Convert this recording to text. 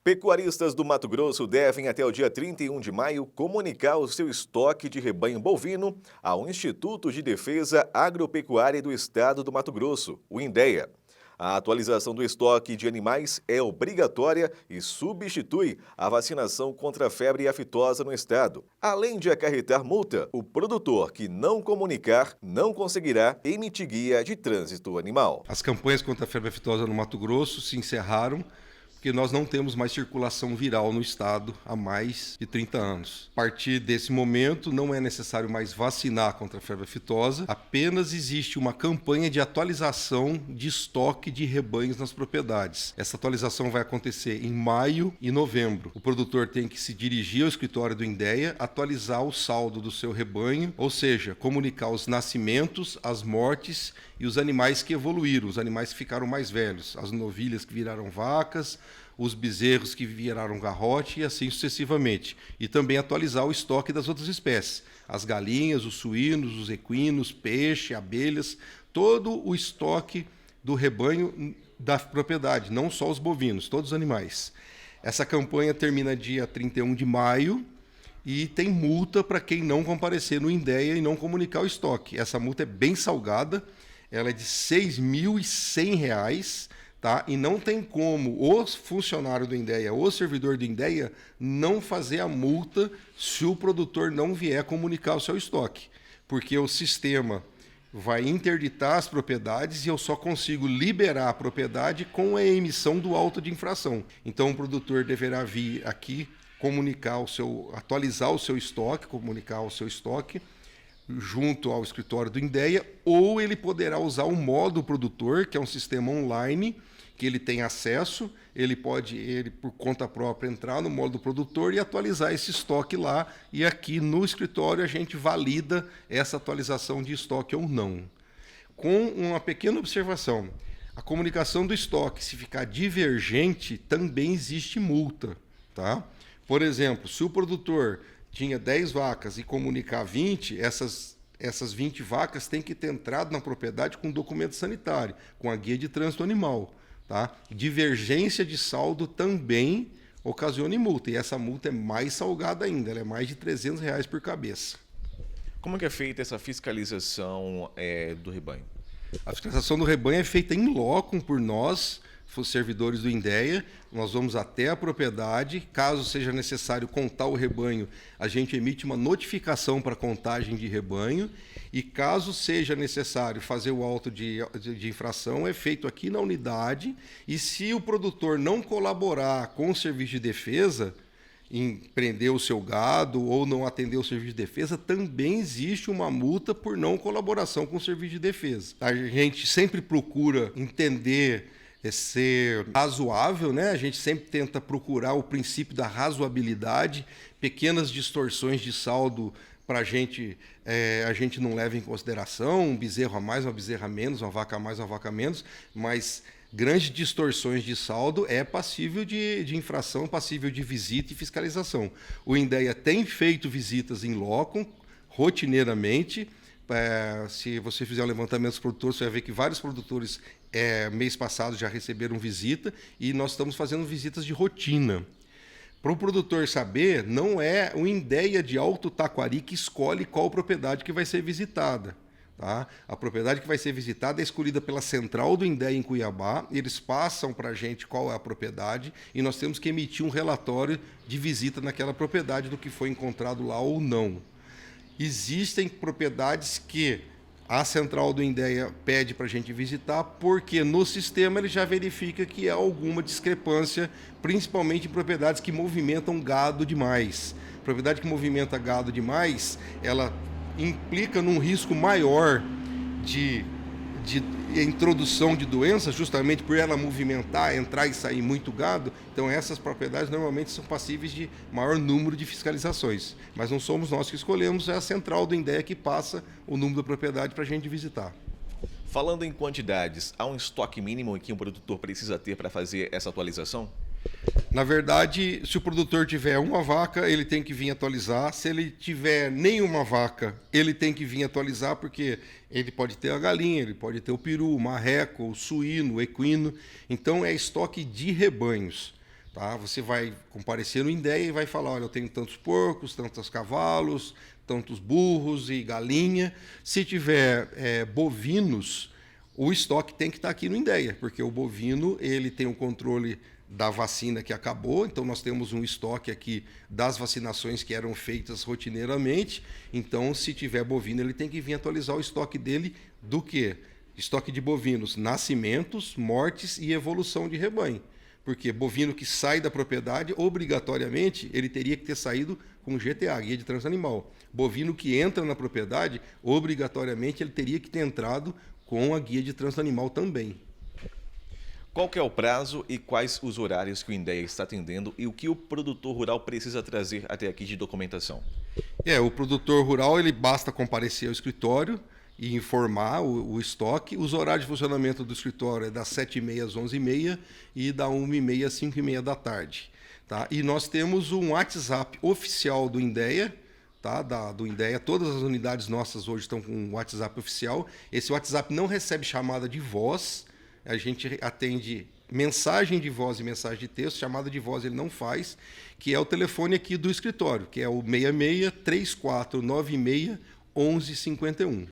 Pecuaristas do Mato Grosso devem, até o dia 31 de maio, comunicar o seu estoque de rebanho bovino ao Instituto de Defesa Agropecuária do Estado do Mato Grosso, o INDEA. A atualização do estoque de animais é obrigatória e substitui a vacinação contra a febre aftosa no estado. Além de acarretar multa, o produtor que não comunicar não conseguirá emitir guia de trânsito animal. As campanhas contra a febre aftosa no Mato Grosso se encerraram porque nós não temos mais circulação viral no estado há mais de 30 anos. A partir desse momento, não é necessário mais vacinar contra a febre aftosa, apenas existe uma campanha de atualização de estoque de rebanhos nas propriedades. Essa atualização vai acontecer em maio e novembro. O produtor tem que se dirigir ao escritório do INDEA, atualizar o saldo do seu rebanho, ou seja, comunicar os nascimentos, as mortes e os animais que evoluíram, os animais que ficaram mais velhos, as novilhas que viraram vacas, os bezerros que viraram garrote e assim sucessivamente. E também atualizar o estoque das outras espécies, as galinhas, os suínos, os equinos, peixe, abelhas, todo o estoque do rebanho da propriedade, não só os bovinos, todos os animais. Essa campanha termina dia 31 de maio e tem multa para quem não comparecer no INDEA e não comunicar o estoque. Essa multa é bem salgada, ela é de R$ 6.100, tá? E não tem como o funcionário do INDEA, o servidor do INDEA, não fazer a multa se o produtor não vier comunicar o seu estoque, porque o sistema vai interditar as propriedades e eu só consigo liberar a propriedade com a emissão do auto de infração. Então o produtor deverá vir aqui atualizar o seu estoque, comunicar o seu estoque, junto ao escritório do INDEA, ou ele poderá usar o modo produtor, que é um sistema online, que ele tem acesso, ele por conta própria, entrar no modo produtor e atualizar esse estoque lá, e aqui no escritório a gente valida essa atualização de estoque ou não. Com uma pequena observação, a comunicação do estoque, se ficar divergente, também existe multa, tá? Por exemplo, se o produtor tinha 10 vacas e comunicar 20, essas 20 vacas têm que ter entrado na propriedade com documento sanitário, com a guia de trânsito animal. Tá? Divergência de saldo também ocasiona multa, e essa multa é mais salgada ainda, ela é mais de R$ 300 por cabeça. Como que é feita essa fiscalização do rebanho? A fiscalização do rebanho é feita em loco por nós, os servidores do INDEA. Nós vamos até a propriedade, caso seja necessário contar o rebanho, a gente emite uma notificação para contagem de rebanho, e caso seja necessário fazer o auto de infração, é feito aqui na unidade, e se o produtor não colaborar com o serviço de defesa, em prender o seu gado ou não atender o serviço de defesa, também existe uma multa por não colaboração com o serviço de defesa. A gente sempre procura entender, ser razoável, né? A gente sempre tenta procurar o princípio da razoabilidade, pequenas distorções de saldo para a gente não leva em consideração, um bezerro a mais, uma bezerra a menos, uma vaca a mais, uma vaca a menos, mas grandes distorções de saldo é passível de infração, passível de visita e fiscalização. O INDEA tem feito visitas em loco, rotineiramente. Se você fizer um levantamento dos produtores, você vai ver que vários produtores, mês passado, já receberam visita, e nós estamos fazendo visitas de rotina. Para o produtor saber, não é o INDEA de Alto Taquari que escolhe qual propriedade que vai ser visitada. Tá? A propriedade que vai ser visitada é escolhida pela central do INDEA em Cuiabá, eles passam para a gente qual é a propriedade e nós temos que emitir um relatório de visita naquela propriedade do que foi encontrado lá ou não. Existem propriedades que a central do INDEA pede para a gente visitar, porque no sistema ele já verifica que há alguma discrepância, principalmente em propriedades que movimentam gado demais. Propriedade que movimenta gado demais, ela implica num risco maior de introdução de doenças, justamente por ela movimentar, entrar e sair muito gado. Então essas propriedades normalmente são passíveis de maior número de fiscalizações. Mas não somos nós que escolhemos, é a central do INDEA que passa o número da propriedade para a gente visitar. Falando em quantidades, há um estoque mínimo que um produtor precisa ter para fazer essa atualização? Na verdade, se o produtor tiver uma vaca, ele tem que vir atualizar. Se ele tiver nenhuma vaca, ele tem que vir atualizar, porque ele pode ter a galinha, ele pode ter o peru, o marreco, o suíno, o equino. Então, é estoque de rebanhos. Tá? Você vai comparecer no INDEA e vai falar, olha, eu tenho tantos porcos, tantos cavalos, tantos burros e galinha. Se tiver bovinos, o estoque tem que estar aqui no INDEA, porque o bovino ele tem o controle da vacina que acabou, então nós temos um estoque aqui das vacinações que eram feitas rotineiramente. Então, se tiver bovino, ele tem que vir atualizar o estoque dele do quê? Estoque de bovinos, nascimentos, mortes e evolução de rebanho. Porque bovino que sai da propriedade, obrigatoriamente, ele teria que ter saído com GTA, Guia de Trânsito Animal. Bovino que entra na propriedade, obrigatoriamente, ele teria que ter entrado com a Guia de Trânsito Animal também. Qual que é o prazo e quais os horários que o INDEA está atendendo e o que o produtor rural precisa trazer até aqui de documentação? O produtor rural, ele basta comparecer ao escritório e informar o estoque. Os horários de funcionamento do escritório é das 7h30 às 11h30 e da 1h30 às 5h30 da tarde. Tá? E nós temos um WhatsApp oficial do INDEA, tá? Do INDEA. Todas as unidades nossas hoje estão com um WhatsApp oficial. Esse WhatsApp não recebe chamada de voz, a gente atende mensagem de voz e mensagem de texto, chamada de voz ele não faz, que é o telefone aqui do escritório, que é o 66 3496 1151.